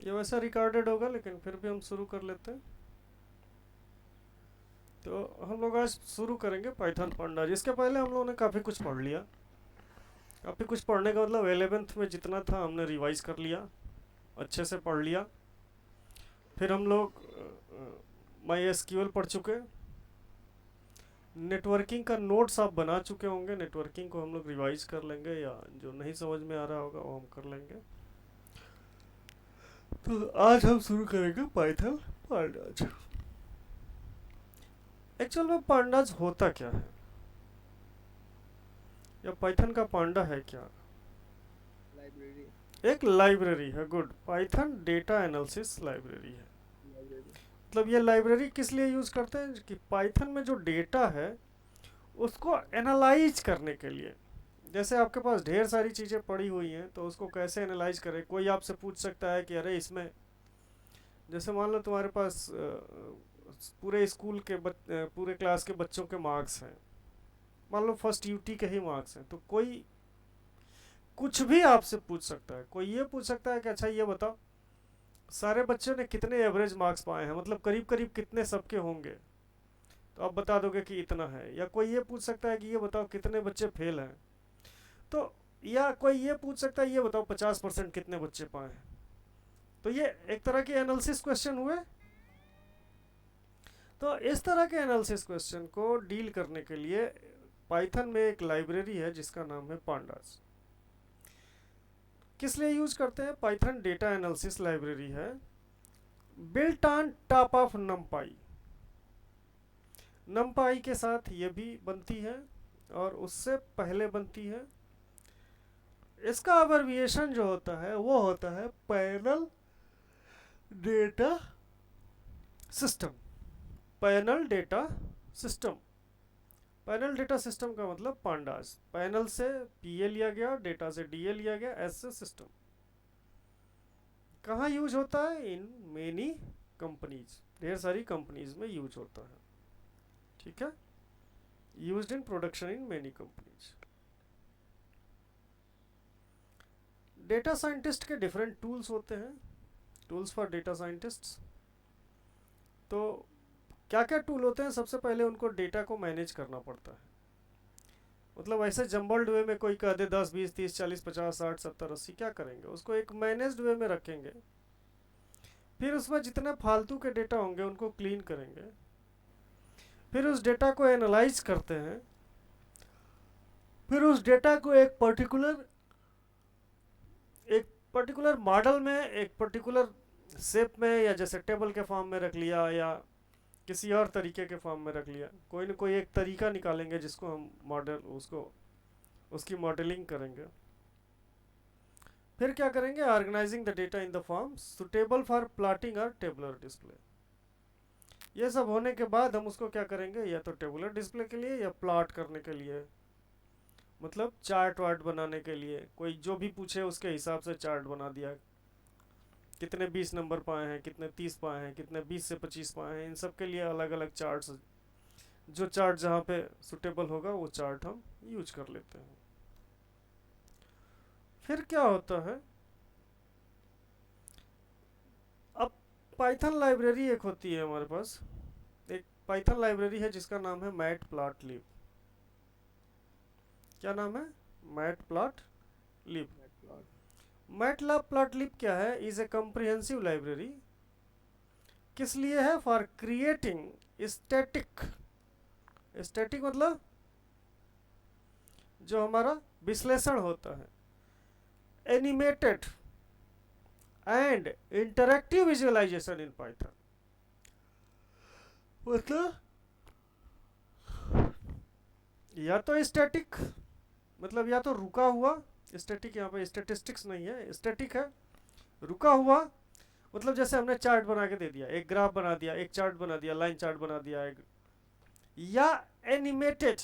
ये वैसा रिकॉर्डेड होगा लेकिन फिर भी हम शुरू कर लेते हैं। तो हम लोग आज शुरू करेंगे पाइथन पांडा। इसके पहले हम लोगों ने काफ़ी कुछ पढ़ लिया। काफ़ी कुछ पढ़ने का मतलब 11th में जितना था हमने रिवाइज कर लिया, अच्छे से पढ़ लिया। फिर हम लोग माई एसक्यूएल पढ़ चुके। नेटवर्किंग का नोट्स आप बना चुके होंगे, नेटवर्किंग को हम लोग रिवाइज कर लेंगे, या जो नहीं समझ में आ रहा होगा वो हम कर लेंगे। तो आज हम शुरू करेंगे पाइथन पांडाज। एक्चुअल में पांडाज होता क्या है, या पाइथन का पांडा है क्या? लाइब्रेरी। एक लाइब्रेरी है। Good. Python data analysis library है। लाइब्रेरी। मतलब ये लाइब्रेरी किस लिए यूज़ करते हैं कि पाइथन में जो डेटा है उसको एनालाइज करने के लिए। जैसे आपके पास ढेर सारी चीज़ें पड़ी हुई हैं तो उसको कैसे एनालाइज करें। कोई आपसे पूछ सकता है कि अरे इसमें, जैसे मान लो तुम्हारे पास पूरे स्कूल के पूरे क्लास के बच्चों के मार्क्स हैं, मान लो फर्स्ट यूटी के ही मार्क्स हैं, तो कोई कुछ भी आपसे पूछ सकता है। कोई ये पूछ सकता है कि अच्छा ये बताओ सारे बच्चों ने कितने एवरेज मार्क्स पाए हैं, मतलब करीब करीब कितने सबके होंगे, तो आप बता दोगे कि इतना है। या कोई ये पूछ सकता है कि ये बताओ कितने बच्चे फेल हैं, तो या कोई ये पूछ सकता है ये बताओ 50% कितने बच्चे पाए हैं। तो ये एक तरह के एनालिसिस क्वेश्चन हुए। तो इस तरह के एनालिसिस क्वेश्चन को डील करने के लिए पाइथन में एक लाइब्रेरी है जिसका नाम है पांडास। किस लिए यूज करते हैं? पाइथन डेटा एनालिसिस लाइब्रेरी है, बिल्ट ऑन टॉप ऑफ नमपाई। नमपाई के साथ ये भी बनती है और उससे पहले बनती है। इसका अब्रिविएशन जो होता है वो होता है panel data system. Panel data system. Panel data system का मतलब पांडास। पैनल से पीए लिया गया, डेटा से डीए लिया गया, एस से सिस्टम। कहाँ यूज होता है? इन मेनी कंपनीज, ढेर सारी कंपनीज में यूज होता है। ठीक है, used in production in many companies. Data scientist के डिफरेंट टूल्स होते हैं, टूल्स फॉर डेटा साइंटिस्ट्स। तो क्या क्या टूल होते हैं? सबसे पहले उनको डेटा को मैनेज करना पड़ता है। मतलब ऐसे जम्बल्ड वे में कोई कह दे 10 20 30 40 50 60 70 80, क्या करेंगे? उसको एक मैनेज्ड वे में रखेंगे। फिर उसमें जितने फालतू के डेटा होंगे उनको क्लीन करेंगे। फिर उस डेटा को एनालाइज करते हैं। फिर उस डेटा को एक पर्टिकुलर मॉडल में, एक पर्टिकुलर शेप में, या जैसे टेबल के फॉर्म में रख लिया, या किसी और तरीके के फॉर्म में रख लिया, कोई ना कोई एक तरीका निकालेंगे जिसको हम मॉडल, उसको उसकी मॉडलिंग करेंगे। फिर क्या करेंगे? Organising the data in the form suitable for plotting और टेबुलर डिस्प्ले। ये सब होने के बाद हम उसको क्या करेंगे? या तो टेबुलर डिस्प्ले के लिए या प्लॉट करने के लिए, मतलब चार्ट वार्ट बनाने के लिए। कोई जो भी पूछे उसके हिसाब से चार्ट बना दिया। कितने 20 नंबर पाए हैं, कितने 30 पाए हैं, कितने 20 से 25 पाए हैं, इन सब के लिए अलग अलग चार्ट्स। जो चार्ट जहाँ पे सुटेबल होगा वो चार्ट हम यूज कर लेते हैं। फिर क्या होता है? अब पाइथन लाइब्रेरी एक होती है हमारे पास। एक पाइथन लाइब्रेरी है जिसका नाम है मैट प्लॉट लिब। क्या नाम है? मैट प्लॉट लिब। मैटप्लॉट। मैट प्लॉट लिब क्या है? Is a comprehensive library. किस लिए है? For creating static. स्टैटिक मतलब जो हमारा विश्लेषण होता है, animated and interactive visualisation in Python. मतलब या तो स्टैटिक, मतलब या तो रुका हुआ। स्टैटिक यहाँ पे स्टेटिस्टिक्स नहीं है, स्टैटिक है, रुका हुआ। मतलब जैसे हमने चार्ट बना के दे दिया, एक ग्राफ बना दिया, एक चार्ट बना दिया, लाइन चार्ट बना दिया एक। या एनिमेटेड,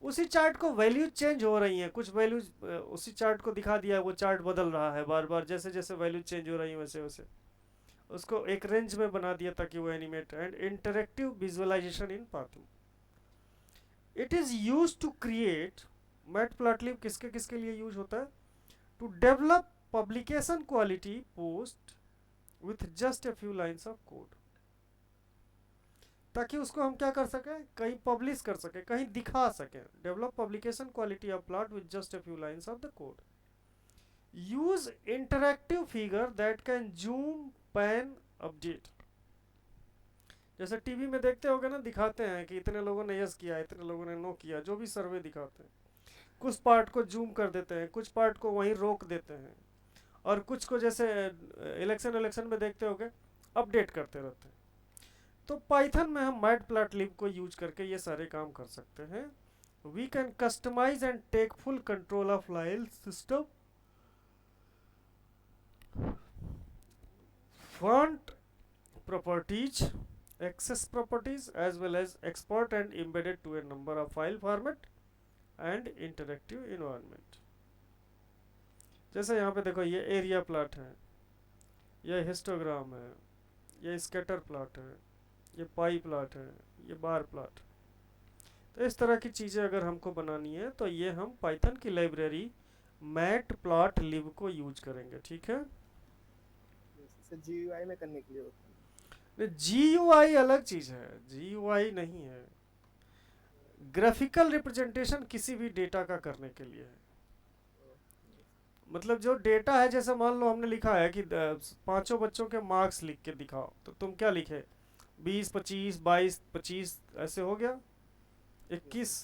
उसी चार्ट को वैल्यूज चेंज हो रही हैं, कुछ वैल्यूज उसी चार्ट को दिखा दिया, वो चार्ट बदल रहा है बार बार, जैसे जैसे वैल्यूज चेंज हो रही हैं वैसे वैसे उसको एक रेंज में बना दिया ताकि वो animate. And interactive visualisation in Python. It is use to create. Matplotlib किसके किसके लिए यूज होता है? To develop publication quality post with just a few lines of code, ताकि उसको हम क्या कर सकें, कहीं पब्लिश कर सकें, कहीं दिखा सकें. Develop publication quality of plot with just a few lines of the code. Use interactive figure that can zoom, pan, update. जैसे टीवी में देखते होगे ना, दिखाते हैं कि इतने लोगों ने यस किया, इतने लोगों ने नो किया, जो भी सर्वे दिखाते हैं. कुछ पार्ट को जूम कर देते हैं, कुछ पार्ट को वहीं रोक देते हैं, और कुछ को जैसे इलेक्शन में देखते होगे अपडेट करते रहते हैं. तो पाइथन में हम मैटप्लॉटलिब को यूज करके ये सारे काम कर सकते हैं. We can customise and take full control of file system, font properties, access properties, as well as export and embedded to a number of file format and interactive environment. जैसे यहाँ पे देखो, ये एरिया प्लॉट है, ये histogram है, ये scatter plot है, ये पाई प्लॉट है, ये बार प्लॉट. तो इस तरह की चीज़ें अगर हमको बनानी है तो ये हम पाइथन की लाइब्रेरी मैटप्लॉटलिब को यूज करेंगे. ठीक है. जैसे GUI में करने के लिए होता है. GUI अलग चीज है, GUI नहीं है. ग्राफिकल रिप्रेजेंटेशन किसी भी डेटा का करने के लिए है. मतलब जो डेटा है, जैसे मान लो हमने लिखा है कि पांचों बच्चों के मार्क्स लिख के दिखाओ, तो तुम क्या लिखे, 20, 25, 22, 25, ऐसे हो गया 21.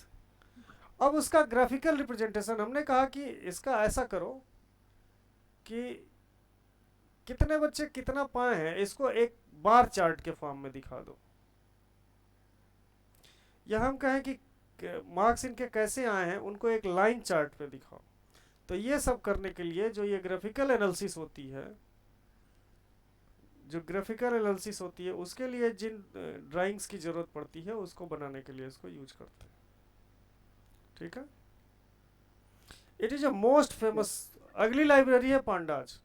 अब उसका ग्राफिकल रिप्रेजेंटेशन हमने कहा कि इसका ऐसा करो कि कितने बच्चे कितना पाए हैं, इसको एक बार चार्ट के फॉर्म में दिखा दो. या हम कहें कि मार्क्स इनके कैसे आए हैं, उनको एक लाइन चार्ट पे दिखाओ. तो ये सब करने के लिए जो ये ग्राफिकल एनालिसिस होती है, जो ग्राफिकल एनालिसिस होती है, उसके लिए जिन ड्राइंग्स की जरूरत पड़ती है, उसको बनाने के लिए इसको यूज करते हैं. ठीक है. It is a most famous. अगली लाइब्रेरी है pandas.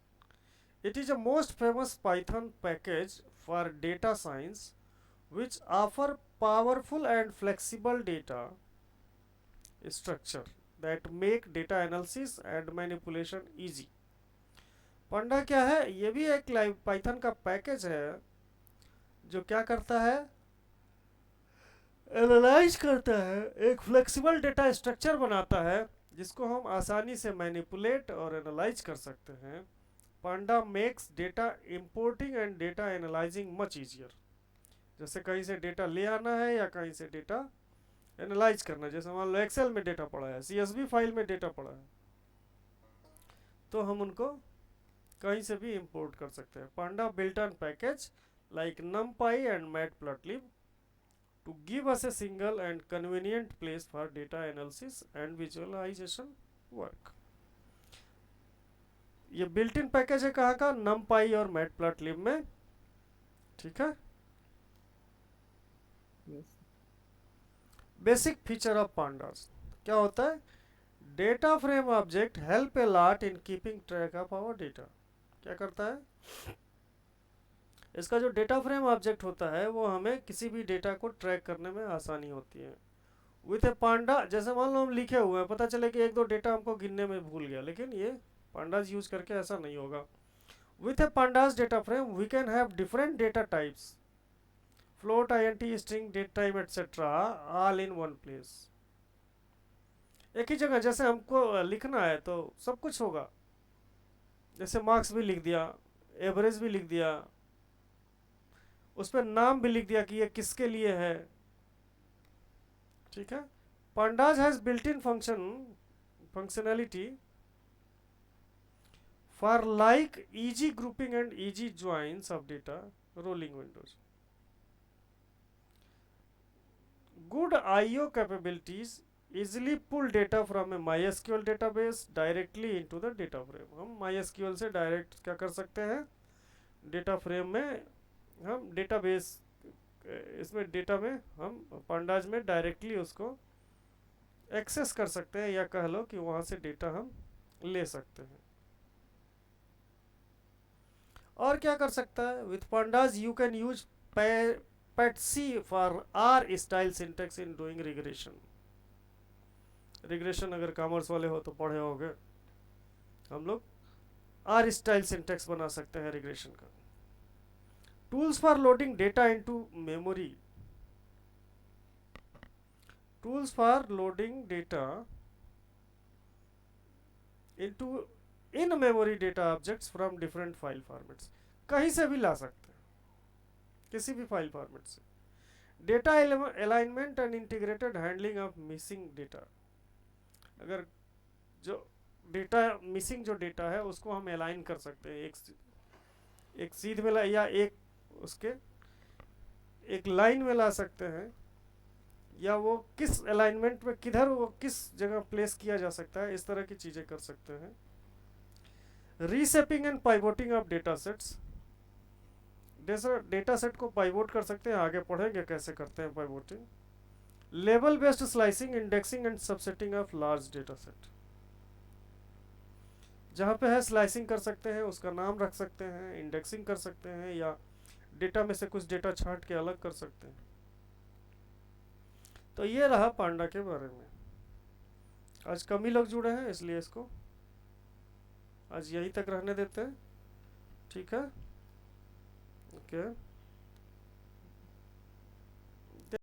It is a most famous Python package for data science which offer powerful and flexible data structure that make data analysis and manipulation easy. पांडा क्या है, ये भी एक Python का package है जो क्या करता है, एनालाइज करता है, एक फ्लेक्सिबल डेटा स्ट्रक्चर बनाता है जिसको हम आसानी से मैनिपुलेट और एनालाइज कर सकते हैं. Panda makes data importing and data analysing much easier. जैसे कहीं से डेटा ले आना है या कहीं से डेटा एनालाइज करना है. जैसे मान लो एक्सेल में डेटा पड़ा है, CSV फाइल में डेटा पड़ा है, तो हम उनको कहीं से भी इंपोर्ट कर सकते हैं. Panda built on package like numpy and matplotlib to give us a single and convenient place for data analysis and visualization work. ये बिल्ट इन पैकेज है कहाँ का, numpy और matplotlib में. ठीक है. बेसिक फीचर ऑफ पांडास क्या होता है, data frame object help a lot in keeping track of our data. क्या करता है, इसका जो डेटा फ्रेम ऑब्जेक्ट होता है वो हमें किसी भी डेटा को ट्रैक करने में आसानी होती है. विथ ए पांडा, जैसे मान लो हम लिखे हुए हैं, पता चले कि एक दो डेटा हमको गिनने में भूल गया, लेकिन ये pandas यूज करके ऐसा नहीं होगा. with a pandas data frame we can have different data types, float, int, string, datetime, etc. all in one place. एक ही जगह जैसे हमको लिखना है तो सब कुछ होगा. जैसे मार्क्स भी लिख दिया, एवरेज भी लिख दिया, उस पर नाम भी लिख दिया कि ये किसके लिए है. ठीक है. pandas has built-in functionality for like easy grouping and easy joins of data rolling windows. Good IO capabilities easily pull data from a MySQL database directly into the data frame. हम MySQL से direct क्या कर सकते हैं, data frame में हम database, इसमें data में हम pandas में डायरेक्टली उसको एक्सेस कर सकते हैं, या कह लो कि वहाँ से डेटा हम ले सकते हैं. और क्या कर सकता है, with pandas you can use PETC for R style syntax in doing regression. Regression अगर कॉमर्स वाले हो तो पढ़े होंगे, हम लोग R स्टाइल सिंटेक्स बना सकते हैं रिग्रेशन का. Tools for loading data into memory, tools for loading data into in memory data objects from different file formats, कहीं से भी ला सकते हैं, किसी भी फाइल फॉर्मेट से। Data alignment and integrated handling of missing data, अगर जो डेटा मिसिंग जो डेटा है उसको हम अलाइन कर सकते हैं, एक सीध में ला, या एक उसके एक लाइन में ला सकते हैं, या वो किस अलाइनमेंट में किधर वो किस जगह प्लेस किया जा सकता है, इस तरह की चीज़ें कर सकते हैं। Reshaping and pivoting of data sets, data set को पाइवोट कर सकते हैं, आगे पढ़ेंगे कैसे करते हैं पाइवोटिंग। लेवल based slicing, indexing and subsetting of large data set, जहाँ पे है स्लाइसिंग कर सकते हैं, उसका नाम रख सकते हैं, इंडेक्सिंग कर सकते हैं, या डेटा में से कुछ डेटा छांट के अलग कर सकते हैं। तो ये रहा पांडा के बारे में। आज कम ही लोग जुड़े हैं, इसलिए इसको आज यहीं तक रहने देते हैं, ठीक है, ओके।